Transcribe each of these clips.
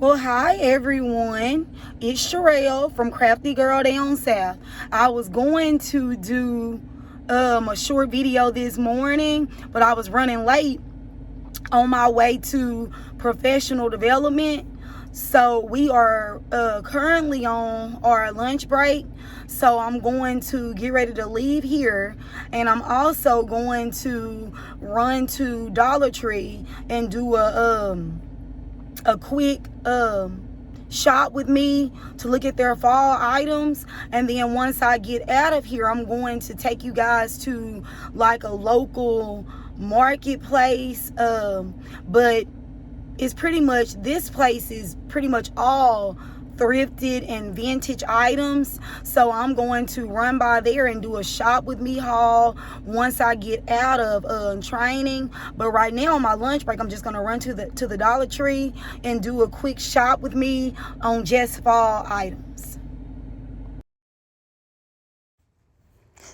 Well, hi everyone. It's Sherelle from Crafty Girl Down South. I was going to do a short video this morning, but I was running late on my way to professional development. So we are currently on our lunch break. So I'm going to get ready to leave here, and I'm also going to run to Dollar Tree and do a quick shop with me to look at their fall items. And then once I get out of here, I'm going to take you guys to like a local marketplace, but it's pretty much, this place is pretty much all thrifted and vintage items. So I'm going to run by there and do a shop with me haul once I get out of training. But right now on my lunch break, I'm just going to run to the Dollar Tree and do a quick shop with me on just fall items.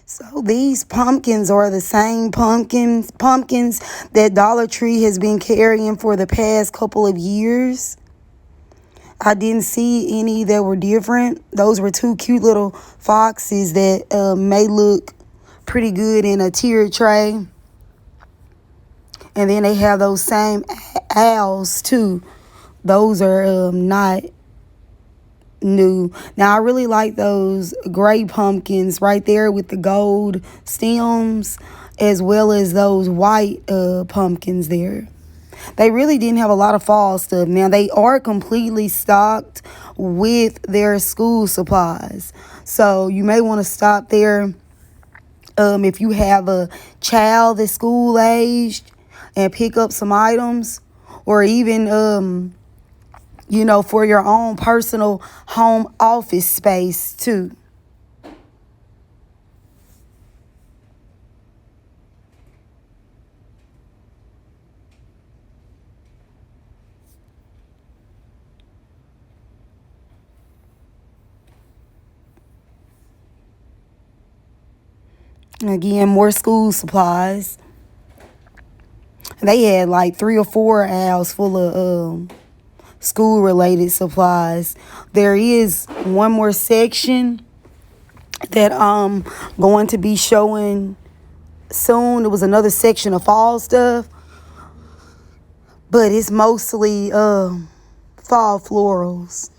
So these pumpkins are the same pumpkins that Dollar Tree has been carrying for the past couple of years. I didn't see any that were different. Those were two cute little foxes that may look pretty good in a tier tray. And then they have those same owls too. Those are not new. Now I really like those gray pumpkins right there with the gold stems, as well as those white pumpkins there. They really didn't have a lot of fall stuff. Now they are completely stocked with their school supplies, so you may want to stop there if you have a child that's school aged and pick up some items, or even for your own personal home office space too. Again, more school supplies. They had like 3 or 4 aisles full of school related supplies. There is one more section that I'm going to be showing soon. It was another section of fall stuff, but it's mostly fall florals.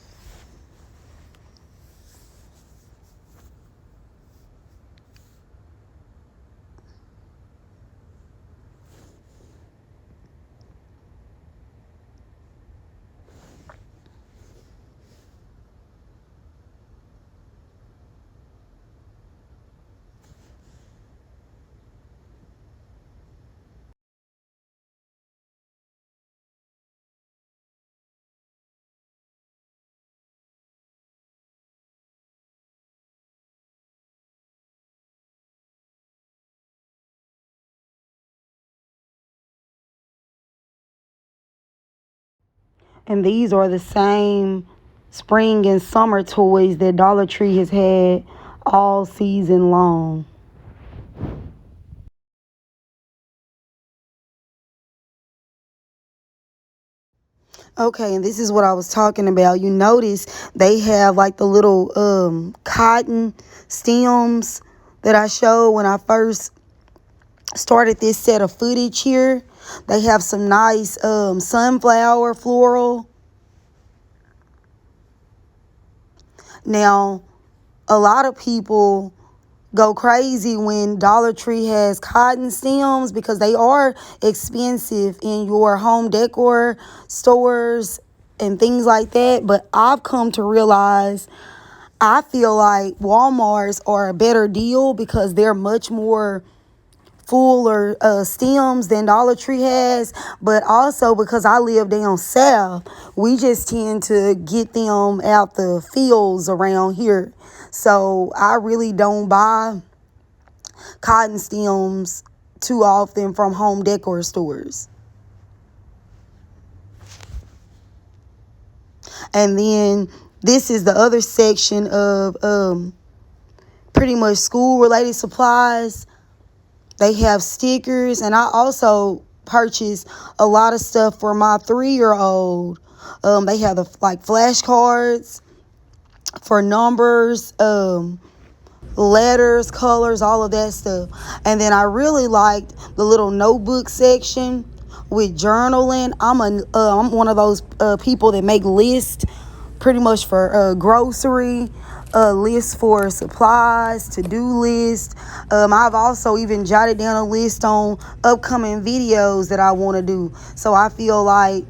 And these are the same spring and summer toys that Dollar Tree has had all season long. Okay, and this is what I was talking about. You notice they have like the little cotton stems that I showed when I first started this set of footage here. They have some nice sunflower floral. Now, a lot of people go crazy when Dollar Tree has cotton stems because they are expensive in your home decor stores and things like that. But I've come to realize I feel like Walmart's are a better deal because they're much more fuller stems than Dollar Tree has. But also because I live down south, we just tend to get them out the fields around here. So I really don't buy cotton stems too often from home decor stores. And then this is the other section of pretty much school related supplies. They have stickers, and I also purchased a lot of stuff for my 3-year-old They have the like flashcards for numbers, letters, colors, all of that stuff. And then I really liked the little notebook section with journaling. I'm one of those people that make lists pretty much for grocery, lists for supplies, to-do list. I've also even jotted down a list on upcoming videos that I want to do. So I feel like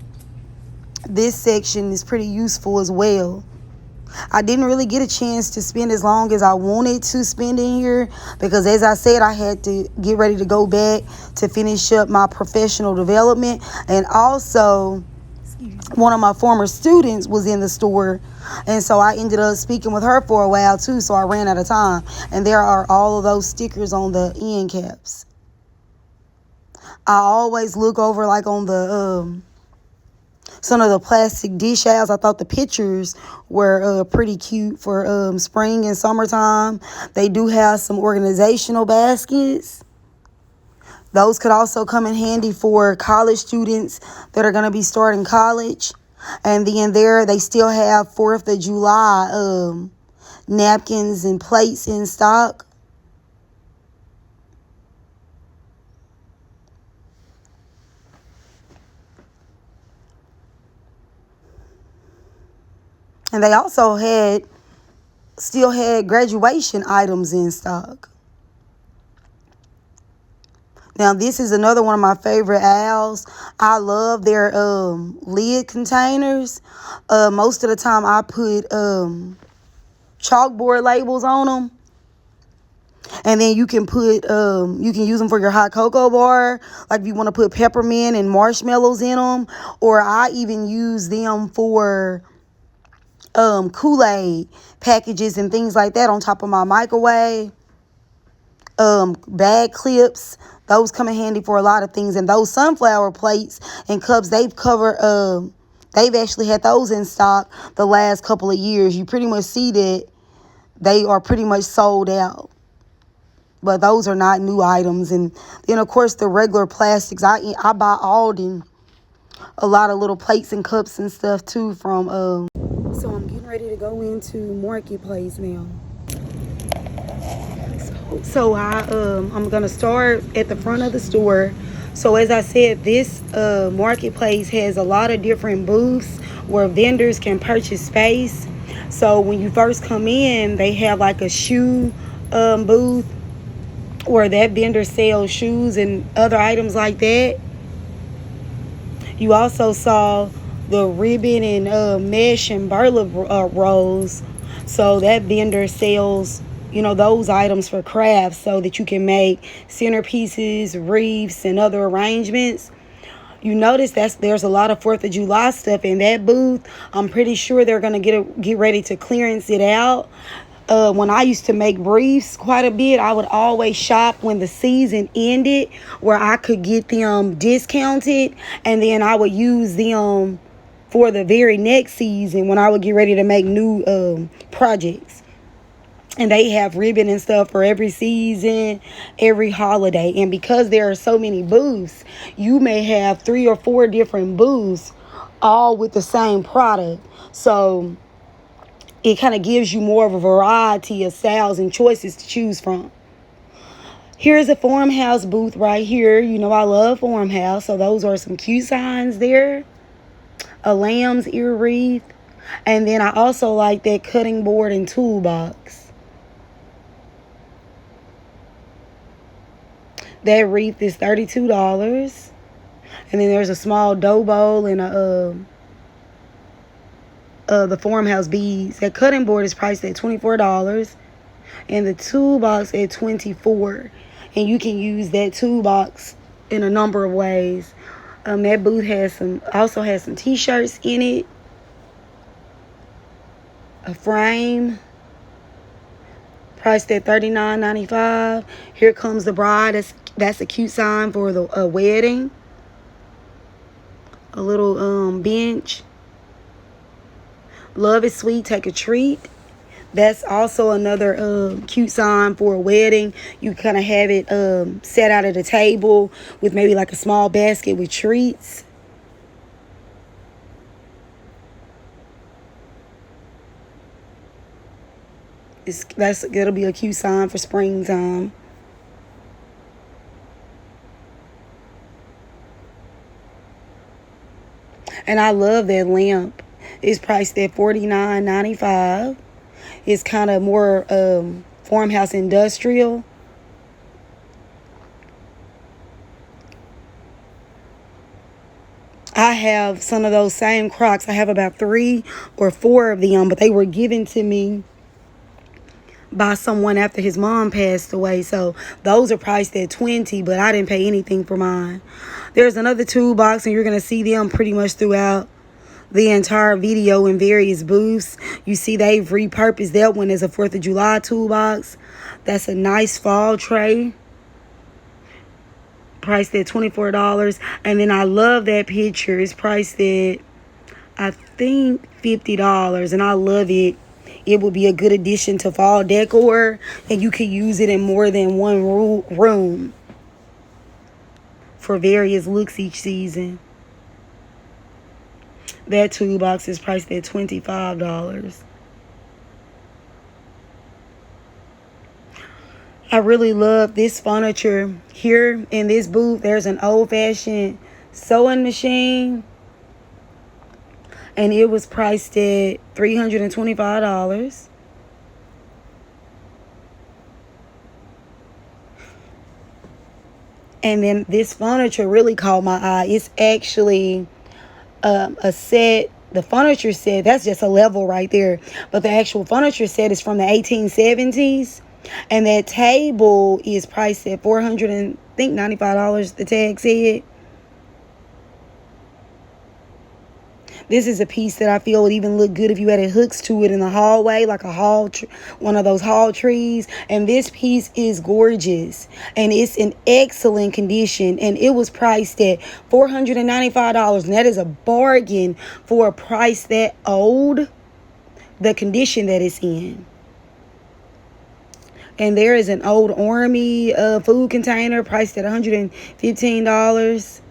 this section is pretty useful as well. I didn't really get a chance to spend as long as I wanted to spend in here because, as I said, I had to get ready to go back to finish up my professional development. And also, one of my former students was in the store, and so I ended up speaking with her for a while too, so I ran out of time. And there are all of those stickers on the end caps. I always look over like on the some of the plastic dish owls. I thought the pictures were pretty cute for spring and summertime. They do have some organizational baskets. Those could also come in handy for college students that are going to be starting college. And then there they still have 4th of July napkins and plates in stock. And they also still had graduation items in stock. Now, this is another one of my favorite aisles. I love their lid containers. Most of the time, I put chalkboard labels on them. And then you can use them for your hot cocoa bar. Like if you want to put peppermint and marshmallows in them. Or I even use them for Kool-Aid packages and things like that on top of my microwave. Bag clips, those come in handy for a lot of things. And those sunflower plates and cups, they've actually had those in stock the last couple of years. You pretty much see that they are pretty much sold out. But those are not new items. And then, of course, the regular plastics. I buy Alden a lot of little plates and cups and stuff, too, from... So I'm getting ready to go into Marketplace now. So I'm going to start at the front of the store. So as I said, this Marketplace has a lot of different booths where vendors can purchase space. So when you first come in, they have like a shoe booth where that vendor sells shoes and other items like that. You also saw the ribbon and mesh and burlap rolls. So that vendor sells, those items for crafts so that you can make centerpieces, wreaths, and other arrangements. You notice there's a lot of 4th of July stuff in that booth. I'm pretty sure they're going to get ready to clearance it out. When I used to make wreaths quite a bit, I would always shop when the season ended where I could get them discounted, and then I would use them for the very next season when I would get ready to make new projects. And they have ribbon and stuff for every season, every holiday. And because there are so many booths, you may have 3 or 4 different booths all with the same product. So it kind of gives you more of a variety of styles and choices to choose from. Here's a farmhouse booth right here. I love farmhouse. So those are some cute signs there. A lamb's ear wreath. And then I also like that cutting board and toolbox. That wreath is $32. And then there's a small dough bowl and the farmhouse beads. That cutting board is priced at $24. And the toolbox at $24. And you can use that toolbox in a number of ways. That booth also has some t-shirts in it. A frame priced at $39.95. Here comes the bride. That's a cute sign for the wedding. A little bench. Love is sweet, take a treat. That's also another cute sign for a wedding. You kind of have it set out at a table with maybe like a small basket with treats. That'll be a cute sign for springtime. And I love that lamp. It's priced at $49.95. It's kind of more farmhouse industrial. I have some of those same Crocs. I have about 3 or 4 of them, but they were given to me by someone after his mom passed away. So those are priced at $20, but I didn't pay anything for mine. There's another toolbox, and you're going to see them pretty much throughout the entire video in various booths. You see they've repurposed that one as a 4th of July toolbox. That's a nice fall tray, priced at $24. And then I love that picture. It's priced at, I think, $50, and I love it. It will be a good addition to fall decor, and you can use it in more than one room for various looks each season. That toolbox is priced at $25. I really love this furniture. Here in this booth, there's an old-fashioned sewing machine, and it was priced at $325. And then this furniture really caught my eye. It's actually a set. The furniture set, that's just a level right there. But the actual furniture set is from the 1870s. And that table is priced at $495, the tag said. This is a piece that I feel would even look good if you added hooks to it in the hallway, like a one of those hall trees. And this piece is gorgeous, and it's in excellent condition. And it was priced at $495, and that is a bargain for a price that old, the condition that it's in. And there is an old Army food container priced at $115.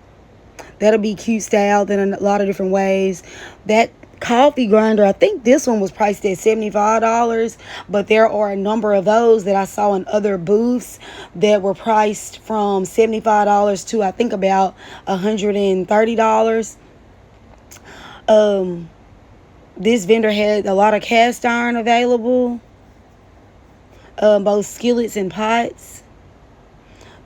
That'll be cute styled in a lot of different ways. That coffee grinder, I think this one was priced at $75, but there are a number of those that I saw in other booths that were priced from $75 to, I think, about $130. This vendor had a lot of cast iron available, both skillets and pots.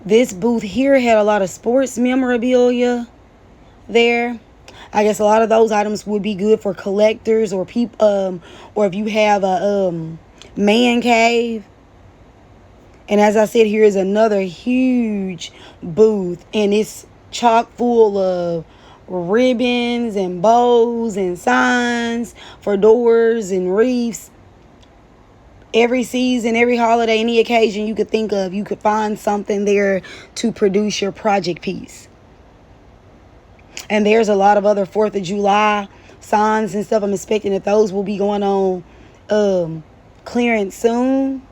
This booth here had a lot of sports memorabilia there. I guess a lot of those items would be good for collectors or people, or if you have a man cave. And as I said, here is another huge booth, and it's chock full of ribbons and bows and signs for doors and wreaths. Every season, every holiday, any occasion you could think of, you could find something there to produce your project piece. And there's a lot of other 4th of July signs and stuff. I'm expecting that those will be going on clearance soon.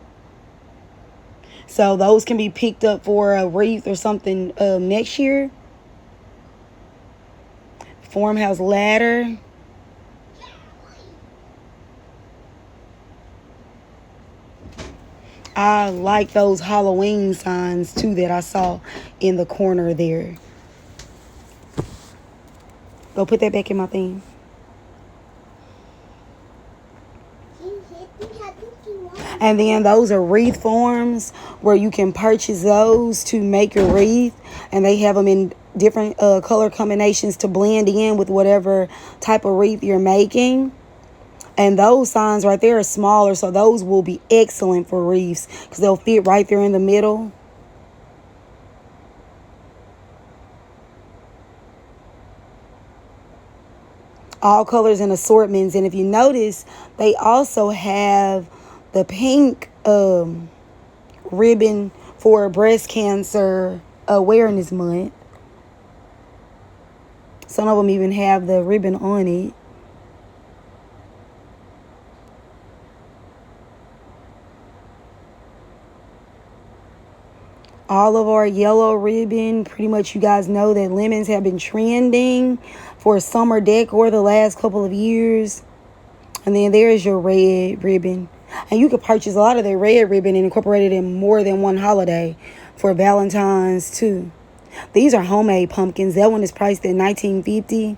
So those can be picked up for a wreath or something next year. Farmhouse ladder. I like those Halloween signs too that I saw in the corner there. Go put that back in my thing. And then those are wreath forms where you can purchase those to make your wreath. And they have them in different color combinations to blend in with whatever type of wreath you're making. And those signs right there are smaller, so those will be excellent for wreaths because they'll fit right there in the middle. All colors and assortments. And if you notice, they also have the pink ribbon for Breast Cancer Awareness Month. Some of them even have the ribbon on it. All of our yellow ribbon. Pretty much you guys know that lemons have been trending for summer decor the last couple of years. And then there's your red ribbon. And you could purchase a lot of their red ribbon and incorporate it in more than one holiday for Valentine's too. These are homemade pumpkins. That one is priced at $19.50.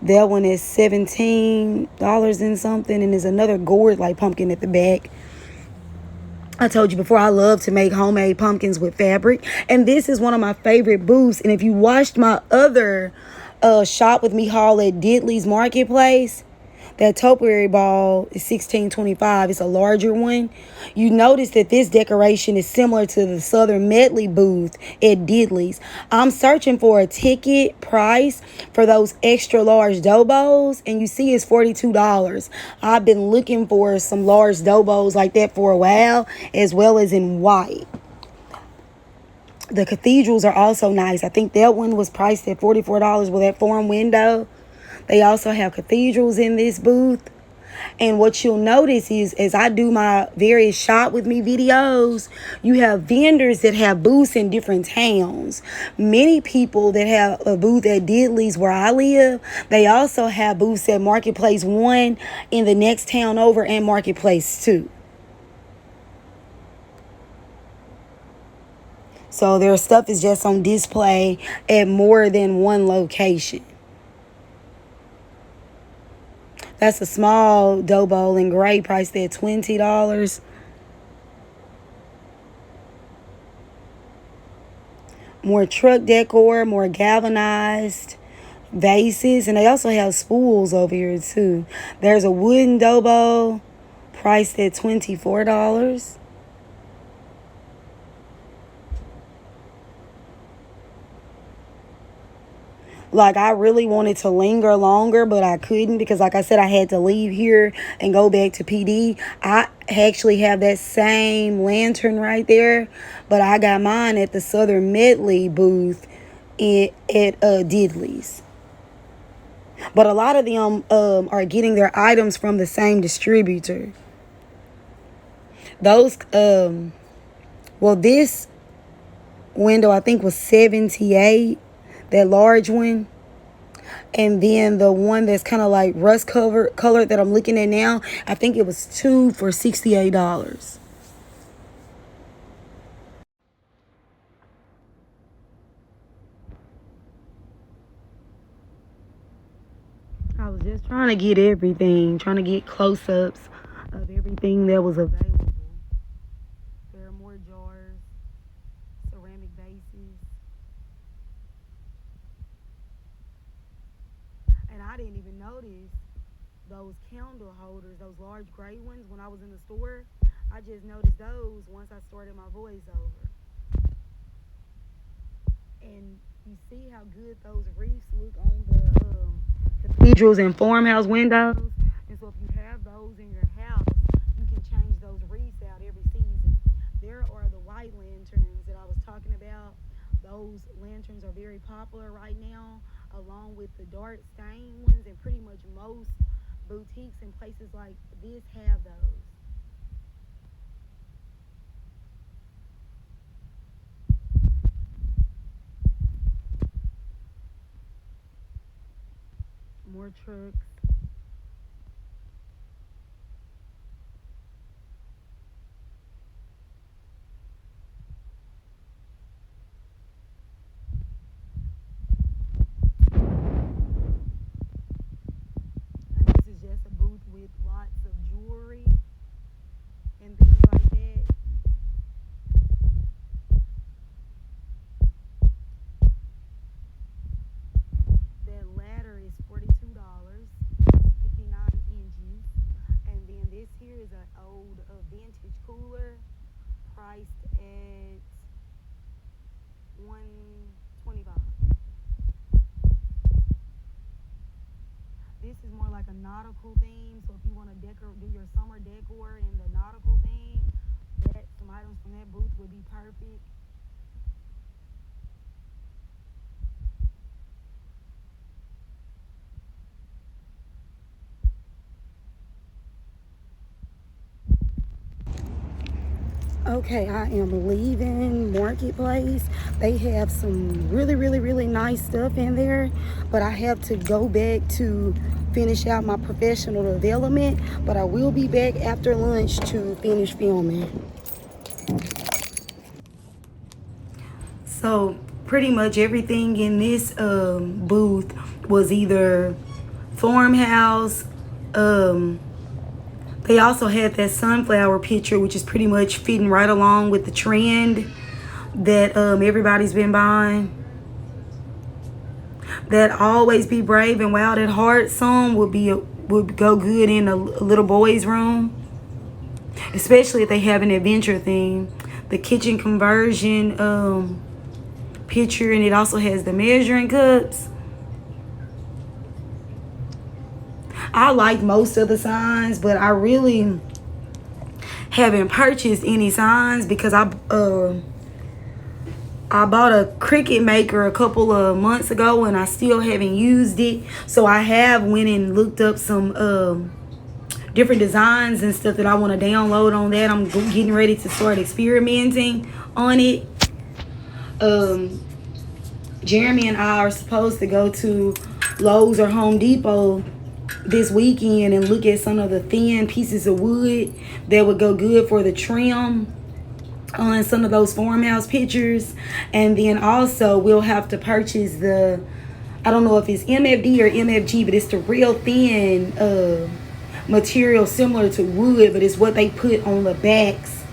That one is $17 and something. And there's another gourd like pumpkin at the back. I told you before, I love to make homemade pumpkins with fabric. And this is one of my favorite booths. And if you watched my other shop with me haul at Diddley's Marketplace, that topiary ball is $16.25. It's a larger one. You notice that this decoration is similar to the Southern Medley booth at Diddley's. I'm searching for a ticket price for those extra large dough bowls, and you see it's $42. I've been looking for some large dough bowls like that for a while, as well as in white. The cathedrals are also nice. I think that one was priced at $44 with that form window. They also have cathedrals in this booth. And what you'll notice is, as I do my various shop with me videos, you have vendors that have booths in different towns. Many people that have a booth at Diddley's where I live, they also have booths at Marketplace 1 in the next town over and Marketplace 2. So their stuff is just on display at more than one location. That's a small dough bowl in gray, priced at $20. More truck decor, more galvanized vases, and they also have spools over here too. There's a wooden dough bowl, priced at $24. Like, I really wanted to linger longer, but I couldn't because, like I said, I had to leave here and go back to PD. I actually have that same lantern right there, but I got mine at the Southern Medley booth at Diddley's. But a lot of them are getting their items from the same distributor. Those, this window I think was $78. That large one. And then the one that's kind of like rust color that I'm looking at now, I think it was 2 for $68. I was just trying to get everything, trying to get close-ups of everything that was available. There are more jars, ceramic vases. And I didn't even notice those candle holders, those large gray ones, when I was in the store. I just noticed those once I started my voiceover. And you see how good those wreaths look on the cathedrals and farmhouse windows. And so if you have those in your house, you can change those wreaths out every season. There are the white lanterns that I was talking about. Those lanterns are very popular right now, along with the dark stain ones, and pretty much most boutiques and places like this have those. More trucks. Just a booth with lots of jewelry and things like that. That ladder is $42, 59 inches. And then this here is an old vintage cooler priced at $125. This is more like a nautical theme, so if you want to do your summer decor in the nautical theme, some items from that booth would be perfect. Okay, I am leaving Marketplace. They have some really, really, really nice stuff in there, but I have to go back to finish out my professional development, but I will be back after lunch to finish filming. So pretty much everything in this booth was either farmhouse. They also had that sunflower picture, which is pretty much fitting right along with the trend that everybody's been buying. That Always Be Brave and Wild at Heart song would go good in a little boy's room, especially if they have an adventure theme. The kitchen conversion picture, and it also has the measuring cups. I like most of the signs, but I really haven't purchased any signs because I bought a Cricut maker a couple of months ago and I still haven't used it. So I have went and looked up some different designs and stuff that I want to download on that. I'm getting ready to start experimenting on it. Jeremy and I are supposed to go to Lowe's or Home Depot this weekend and look at some of the thin pieces of wood that would go good for the trim on some of those farmhouse pictures. And then also we'll have to purchase the, I don't know if it's MFD or MFG, but it's the real thin material similar to wood, but it's what they put on the backs.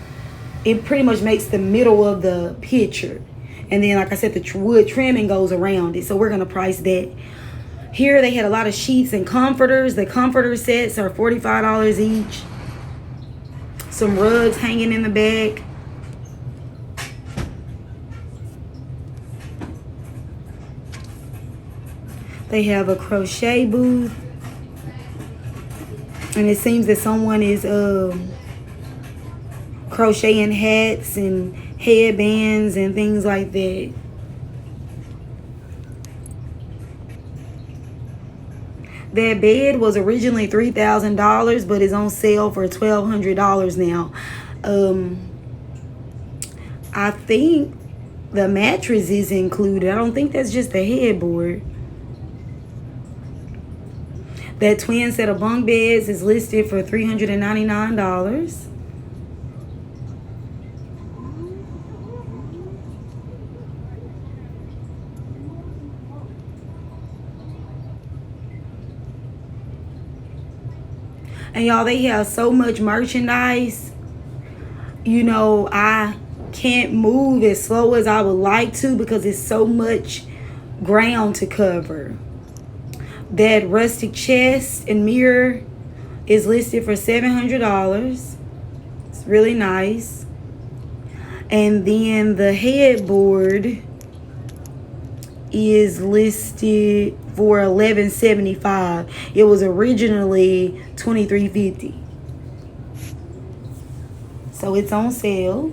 It pretty much makes the middle of the picture, and then like I said, the wood trimming goes around it. So we're gonna price that. Here they had a lot of sheets and comforters. The comforter sets are $45 each. Some rugs hanging in the back. They have a crochet booth, and it seems that someone is crocheting hats and headbands and things like that. That bed was originally $3,000, but is on sale for $1,200 now. I think the mattress is included. I don't think that's just the headboard. That twin set of bunk beds is listed for $399. And y'all, they have so much merchandise. You know, I can't move as slow as I would like to because it's so much ground to cover. That rustic chest and mirror is listed for $700. It's really nice. And then the headboard is listed for $11.75. It was originally $23.50. So it's on sale.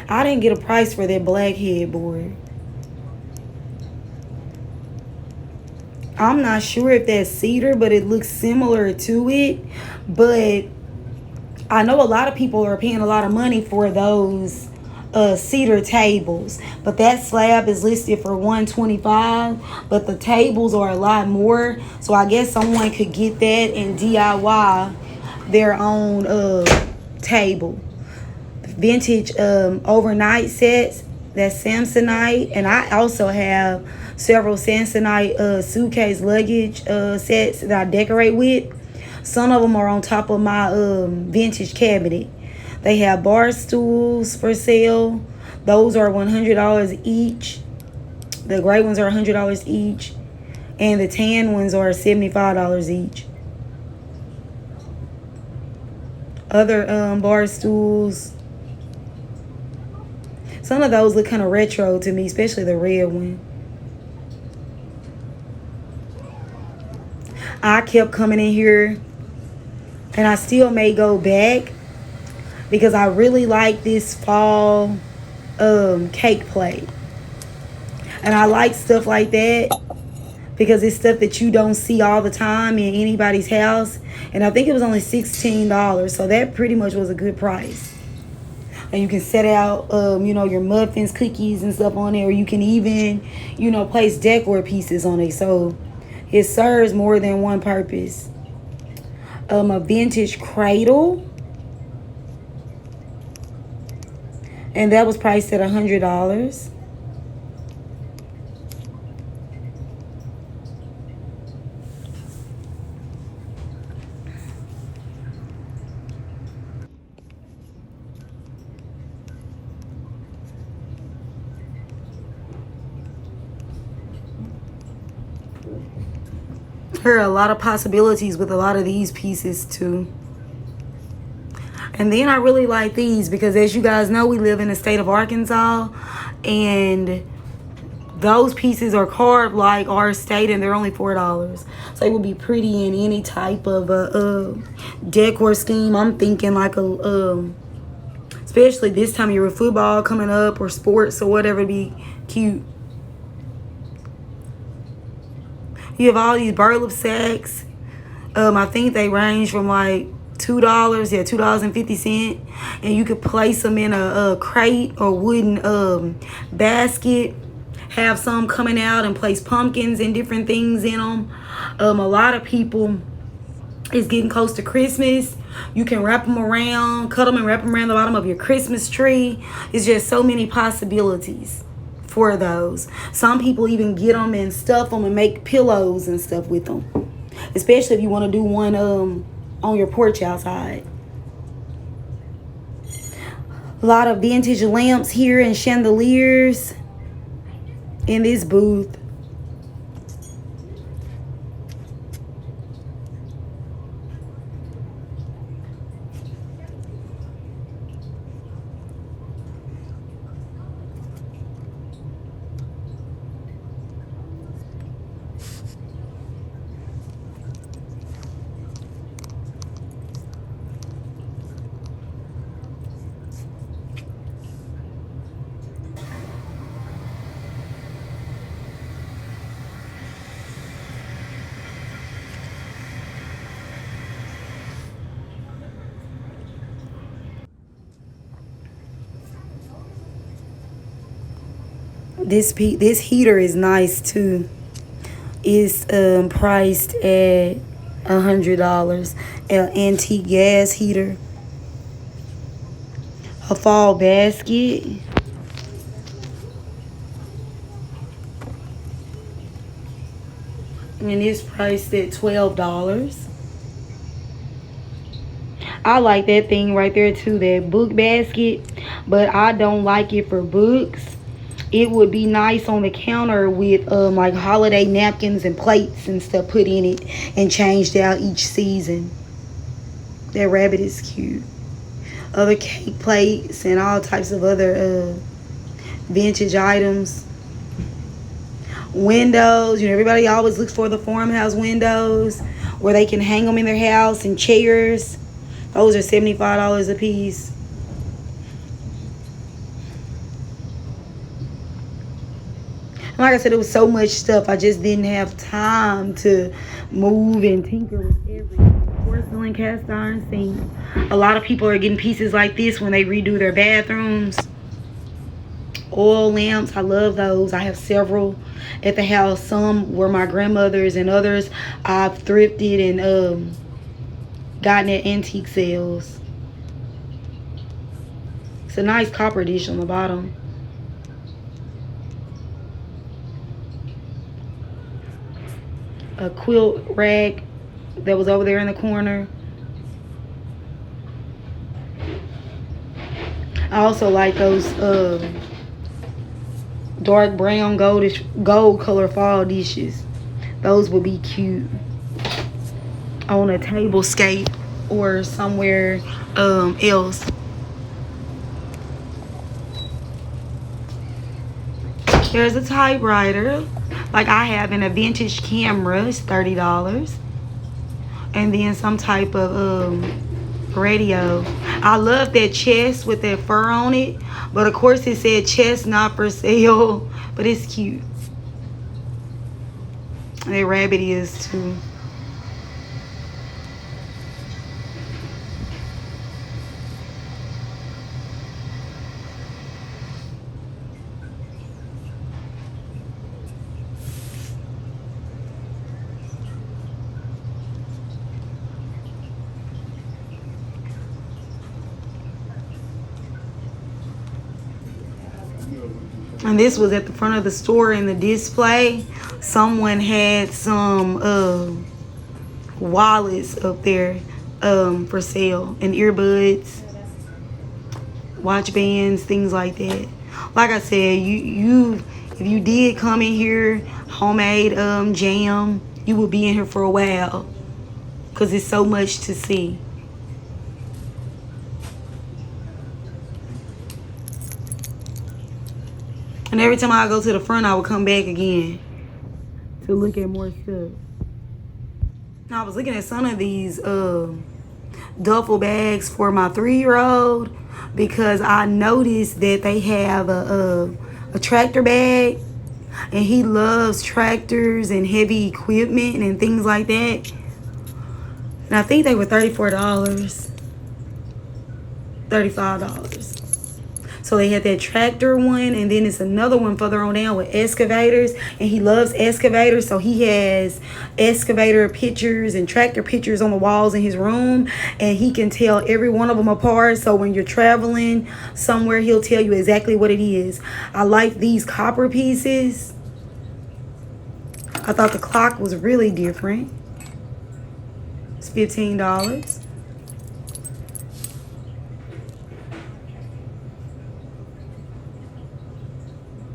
I didn't get a price for that black headboard. I'm not sure if that's cedar, but it looks similar to it. But I know a lot of people are paying a lot of money for those cedar tables. But that slab is listed for $125, but the tables are a lot more. So I guess someone could get that and DIY their own table. Vintage overnight sets, that's Samsonite, and I also have several Samsonite suitcase luggage sets that I decorate with. Some of them are on top of my vintage cabinet. They have bar stools for sale. Those are $100 each. The gray ones are $100 each, and the tan ones are $75 each. Other bar stools, some of those look kind of retro to me, especially the red one. I kept coming in here, and I still may go back because I really like this fall cake plate. And I like stuff like that because it's stuff that you don't see all the time in anybody's house. And I think it was only $16, so that pretty much was a good price. And you can set out, you know, your muffins, cookies, and stuff on there. Or you can even, you know, place decor pieces on it. So it serves more than one purpose. A vintage cradle. And that was priced at $100. There are a lot of possibilities with a lot of these pieces too. And then I really like these because, as you guys know, we live in the state of Arkansas, and those pieces are carved like our state, and they're only $4. So it would be pretty in any type of decor scheme. I'm thinking like especially this time of year with football coming up or sports or whatever, it'd be cute. You have all these burlap sacks. I think they range from like $2, yeah, $2.50, and you could place them in a crate or wooden basket. Have some coming out and place pumpkins and different things in them. A lot of people, it's getting close to Christmas. You can wrap them around, cut them and wrap them around the bottom of your Christmas tree. It's just so many possibilities for those. Some people even get them and stuff them and make pillows and stuff with them. Especially if you want to do one on your porch outside. A lot of vintage lamps here and chandeliers in this booth. This heater is nice too. It's priced at $100. An antique gas heater. A fall basket. And it's priced at $12. I like that thing right there too, that book basket, but I don't like it for books. It would be nice on the counter with like holiday napkins and plates and stuff put in it and changed out each season. That rabbit is cute. Other cake plates and all types of other vintage items. Windows, you know, everybody always looks for the farmhouse windows where they can hang them in their house, and chairs. Those are $75 a piece. Like I said, it was so much stuff. I just didn't have time to move and tinker with everything. Porcelain cast iron sink. A lot of people are getting pieces like this when they redo their bathrooms. Oil lamps, I love those. I have several at the house. Some were my grandmother's, and others I've thrifted and gotten at antique sales. It's a nice copper dish on the bottom. A quilt rack that was over there in the corner. I also like those dark brown gold color fall dishes. Those would be cute on a table scape or somewhere else. There's a typewriter like I have, in a vintage camera. It's $30. And then some type of radio. I love that chest with that fur on it, but of course it said chest not for sale, but it's cute. That rabbit is too. And this was at the front of the store in the display. Someone had some wallets up there for sale, and earbuds, watch bands, things like that. Like I said, you if you did come in here, homemade jam, you will be in here for a while because it's so much to see. And every time I go to the front, I would come back again to look at more stuff. Now, I was looking at some of these duffel bags for my 3-year-old because I noticed that they have a tractor bag, and he loves tractors and heavy equipment and things like that. And I think they were $34, $35. So they had that tractor one, and then it's another one further on down with excavators, and he loves excavators, so he has excavator pictures and tractor pictures on the walls in his room, and he can tell every one of them apart. So when you're traveling somewhere, he'll tell you exactly what it is. I like these copper pieces. I thought the clock was really different. It's $15.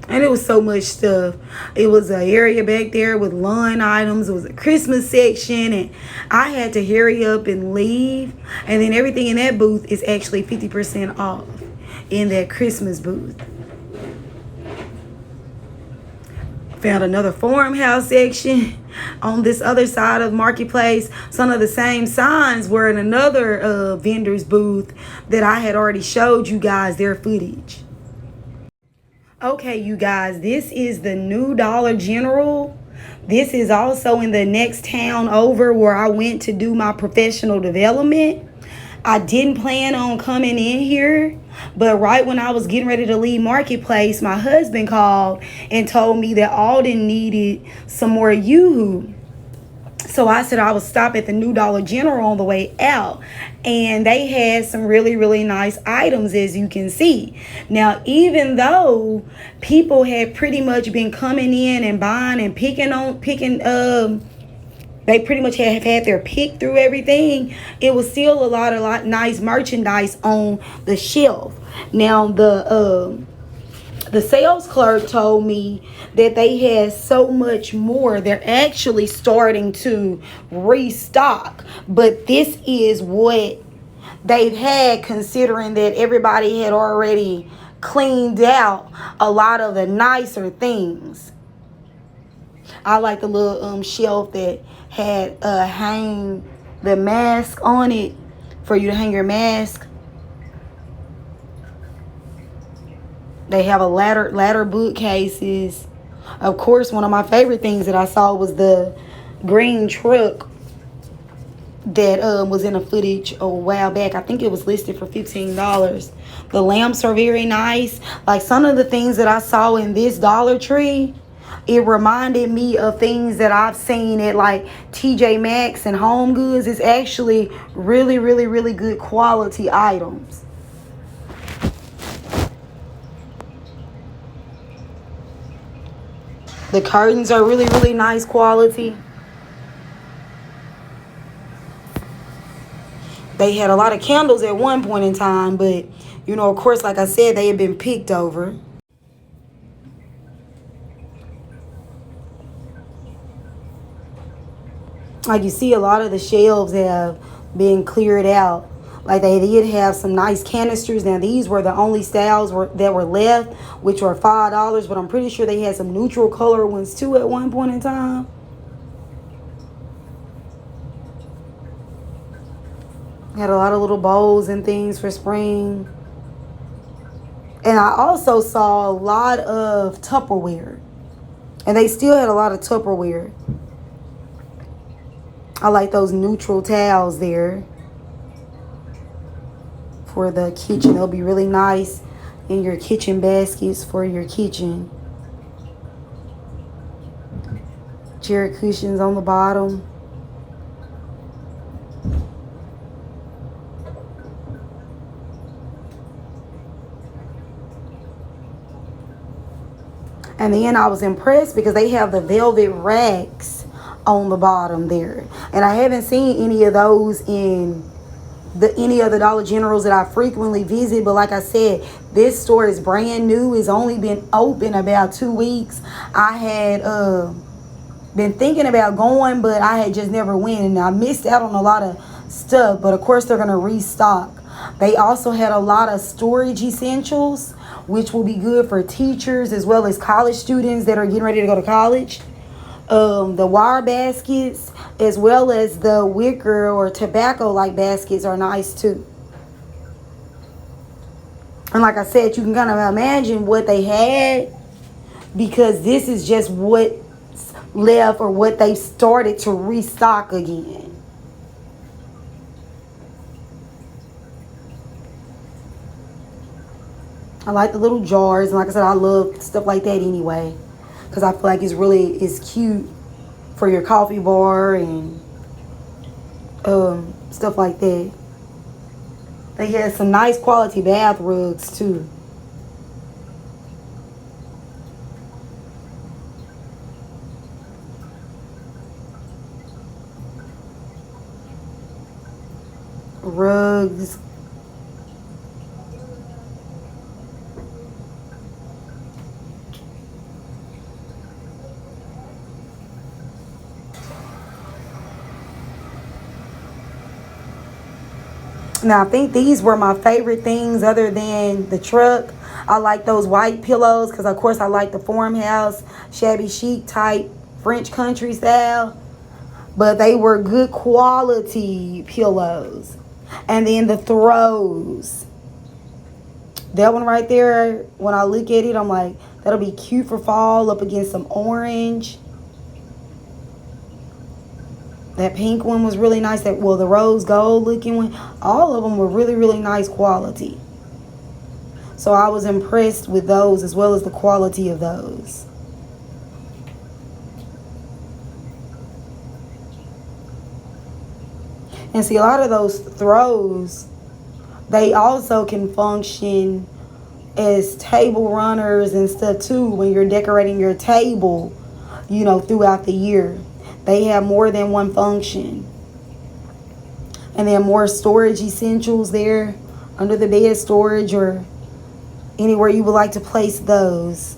And it was so much stuff. It was an area back there with lawn items. It was a Christmas section. And I had to hurry up and leave. And then everything in that booth is actually 50% off in that Christmas booth. Found another farmhouse section on this other side of Marketplace. Some of the same signs were in another vendor's booth that I had already showed you guys their footage. Okay, you guys, this is the new Dollar General. This is also in the next town over where I went to do my professional development. I didn't plan on coming in here, but right when I was getting ready to leave Marketplace, my husband called and told me that Alden needed some more Yoo-hoo. So I said I would stop at the new Dollar General on the way out. And they had some really, really nice items, as you can see. Now, even though people had pretty much been coming in and buying and picking, they pretty much have had their pick through everything, it was still a lot of nice merchandise on the shelf. Now, the sales clerk told me that they had so much more. They're actually starting to restock. But this is what they've had, considering that everybody had already cleaned out a lot of the nicer things. I like the little shelf that had hang the mask on it for you to hang your mask. They have a ladder bookcases. Of course, one of my favorite things that I saw was the green truck that was in a footage a while back. I think it was listed for $15. The lamps are very nice. Like some of the things that I saw in this Dollar Tree, it reminded me of things that I've seen at like TJ Maxx and Home Goods. It's actually really, really, really good quality items. The curtains are really, really nice quality. They had a lot of candles at one point in time, but, you know, of course, like I said, they had been picked over. Like you see, a lot of the shelves have been cleared out. Like they did have some nice canisters. Now these were the only styles that were left, which were $5. But I'm pretty sure they had some neutral color ones too at one point in time. Had a lot of little bowls and things for spring. And I also saw a lot of Tupperware. And they still had a lot of Tupperware. I like those neutral towels there for the kitchen. They'll be really nice in your kitchen baskets for your kitchen. Chair cushions on the bottom. And then I was impressed because they have the velvet racks on the bottom there. And I haven't seen any of those in any of the Dollar Generals that I frequently visit. But like I said, this store is brand new. It's only been open about 2 weeks. I had been thinking about going, but I had just never went, and I missed out on a lot of stuff. But of course they're gonna restock. They also had a lot of storage essentials, which will be good for teachers as well as college students that are getting ready to go to college. The wire baskets as well as the wicker or tobacco like baskets are nice too. And like I said, you can kind of imagine what they had, because this is just what's left or what they started to restock again. I like the little jars, and like I said, I love stuff like that anyway, because I feel like it's cute for your coffee bar and stuff like that. They had some nice quality bath rugs too. Rugs. Now, I think these were my favorite things other than the truck. I like those white pillows because, of course, I like the farmhouse, shabby chic type French country style. But they were good quality pillows. And then the throws. That one right there, when I look at it, I'm like, that'll be cute for fall up against some orange. That pink one was really nice. The rose gold looking one. All of them were really, really nice quality. So I was impressed with those as well as the quality of those. And see, a lot of those throws, they also can function as table runners and stuff too when you're decorating your table, throughout the year. They have more than one function. And then more storage essentials there, under the bed storage or anywhere you would like to place those.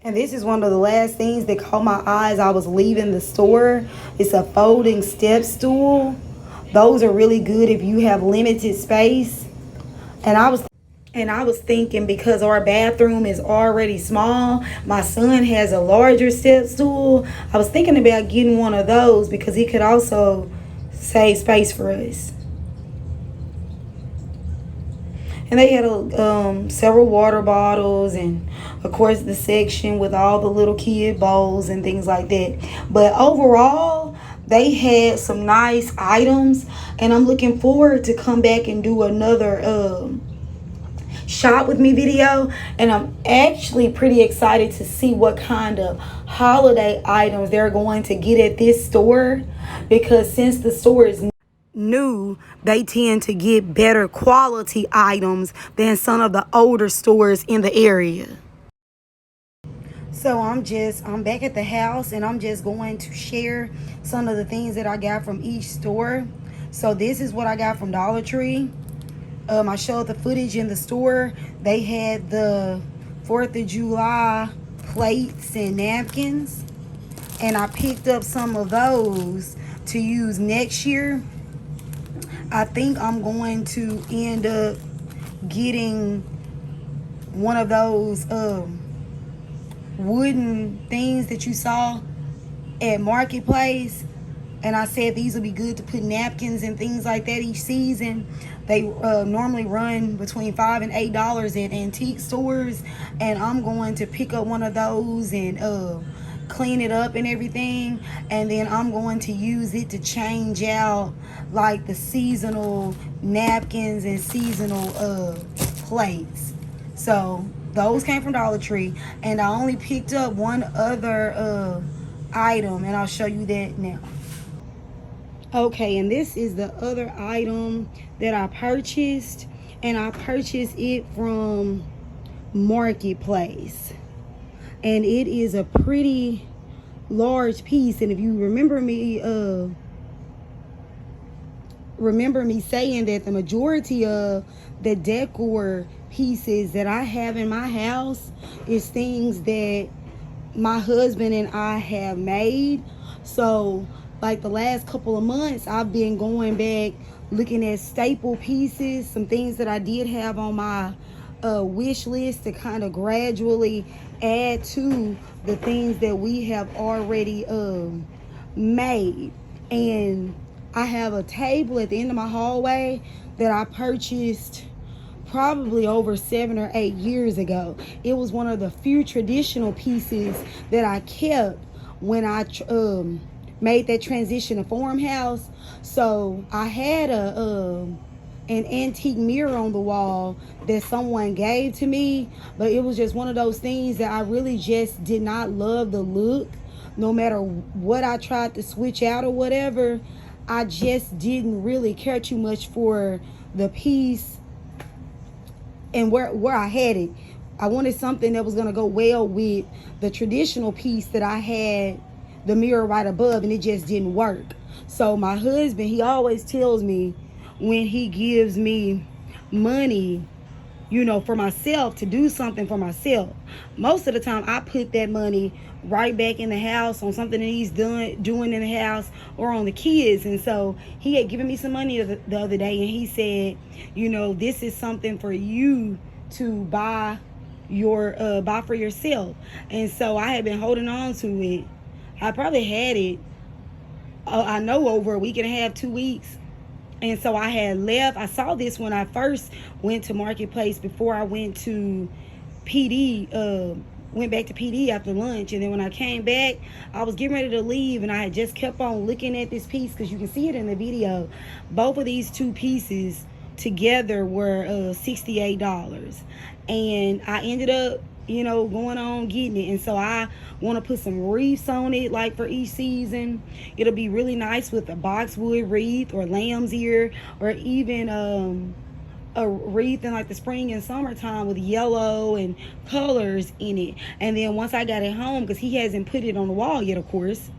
And this is one of the last things that caught my eyes. I was leaving the store. It's a folding step stool. Those are really good if you have limited space. And I was thinking, because our bathroom is already small, my son has a larger step stool. I was thinking about getting one of those because he could also save space for us. And they had several water bottles and, of course, the section with all the little kid bowls and things like that. But overall, they had some nice items. And I'm looking forward to come back and do another shop with me video. And I'm actually pretty excited to see what kind of holiday items they're going to get at this store. Because since the store is new, they tend to get better quality items than some of the older stores in the area. So I'm back at the house, and I'm just going to share some of the things that I got from each store. So this is what I got from Dollar Tree. I showed the footage in the store. They had the 4th of July plates and napkins. and I picked up some of those to use next year. I think I'm going to end up getting one of those wooden things that you saw at Marketplace, and I said these would be good to put napkins and things like that each season. They normally run between $5 and $8 at antique stores, and I'm going to pick up one of those and clean it up and everything, and then I'm going to use it to change out like the seasonal napkins and seasonal plates. So those came from Dollar Tree, and I only picked up one other item, and I'll show you that now. Okay, and this is the other item that I purchased, and I purchased it from Marketplace, and it is a pretty large piece. And if you remember me saying that the majority of the decor pieces that I have in my house is things that my husband and I have made. So like the last couple of months, I've been going back looking at staple pieces, some things that I did have on my wish list to kind of gradually add to the things that we have already made. And I have a table at the end of my hallway that I purchased probably over 7 or 8 years ago. It was one of the few traditional pieces that I kept when I made that transition to farmhouse. So I had an antique mirror on the wall that someone gave to me, but it was just one of those things that I really just did not love the look. No matter what I tried to switch out or whatever, I just didn't really care too much for the piece and where I had it. I wanted something that was going to go well with the traditional piece that I had the mirror right above, and it just didn't work. So my husband, he always tells me when he gives me money, you know, for myself, to do something for myself, most of the time I put that money right back in the house on something that he's doing in the house or on the kids. And so he had given me some money the other day, and he said, you know, this is something for you to buy for yourself. And so I had been holding on to it. I probably had it, I know, over a week and a half, 2 weeks. And so I had left. I saw this when I first went to Marketplace before I went to PD, went back to PD after lunch. And then when I came back, I was getting ready to leave, and I had just kept on looking at this piece because you can see it in the video. Both of these two pieces together were $68. And I ended up, you know, going on getting it. And so I want to put some wreaths on it, like for each season. It'll be really nice with a boxwood wreath or lamb's ear, or even a wreath in like the spring and summertime with yellow and colors in it. And then once I got it home, because he hasn't put it on the wall yet, of course,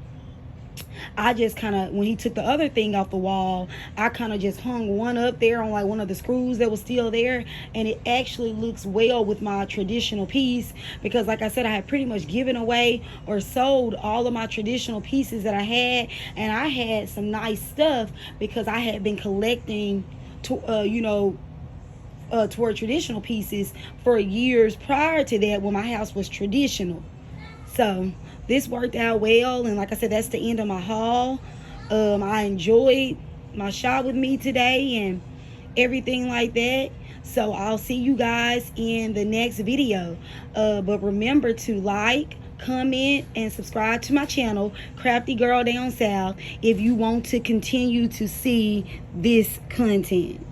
I just kind of, when he took the other thing off the wall, I kind of just hung one up there on like one of the screws that was still there, and it actually looks well with my traditional piece, because like I said, I had pretty much given away or sold all of my traditional pieces that I had, and I had some nice stuff because I had been collecting toward traditional pieces for years prior to that, when my house was traditional. So this worked out well, and like I said, that's the end of my haul. I enjoyed my shop with me today and everything like that. So I'll see you guys in the next video. But remember to like, comment, and subscribe to my channel, Crafty Girl Down South, if you want to continue to see this content.